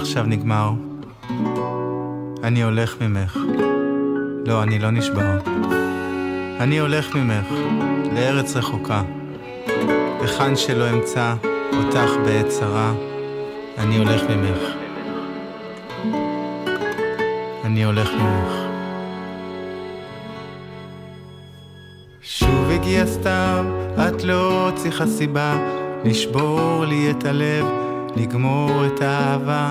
עכשיו נגמר. אני הולך ממך. לא, אני לא נשבר. אני הולך ממך לארץ רחוקה, וכאן שלא אמצא אותך בעת צרה. אני הולך ממך. אני הולך ממך. שוב הגיע סתיו, את לא צריכה סיבה לשבור לי את הלב, לגמור את האהבה.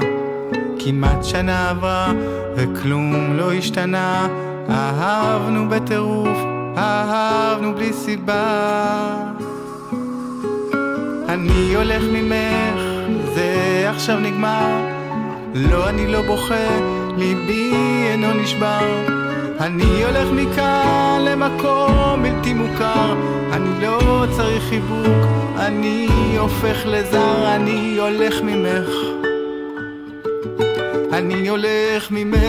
כמעט שנה עברה וכלום לא השתנה. אהבנו בטירוף, אהבנו בלי סיבה. אני הולך ממך, זה עכשיו נגמר. לא, אני לא בוכה, ליבי אינו נשבר. אני הולך מכאן למקום בלתי מוכר. אני לא צריך חיבוק, אני הופך לזר. אני הולך ממך. אני הולך ממך.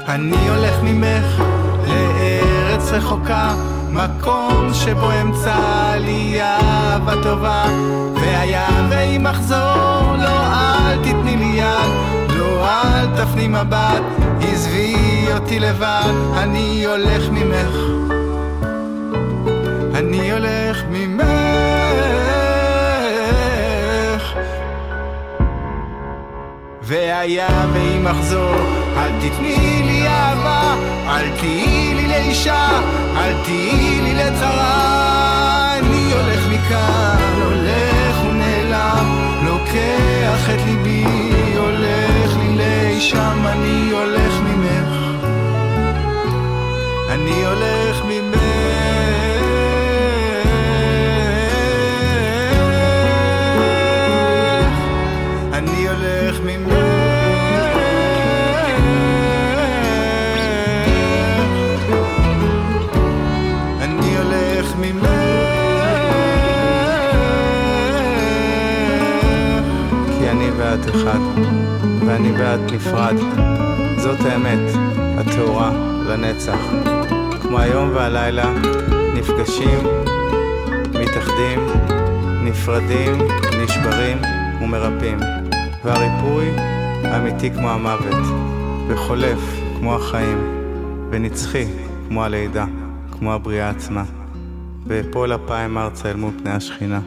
אני הולך ממך לארץ רחוקה, מקום שבו אמצא לי אהבה טובה. והיה ואם אחזור, לא אל תתני לי יד, לא אל תפני מבט, עזבי אותי לבד. אני הולך ממך. אני הולך ממך. והיה ואם אחזור, אל תתני לי אהבה, אל תהי לי לאישה, אל תהי לי לצרה. אני הולך מכאן, הולך ונעלם, לוקח את ליבי, הולך לי לאישם. אני הולך ממך. אני הולך ממך. אני הולך ממך. כי אני ואת אחד, ואני ואת נפרד. זאת האמת, התאורה לנצח. כמו היום והלילה, נפגשים, מתאחדים, נפרדים, נשברים ומרפאים. והריפוי אמיתי כמו המוות, וחולף כמו החיים, ונצחי כמו הלידה, כמו הבריאה עצמה. ואפול אפיים ארצה אל מול פני השכינה.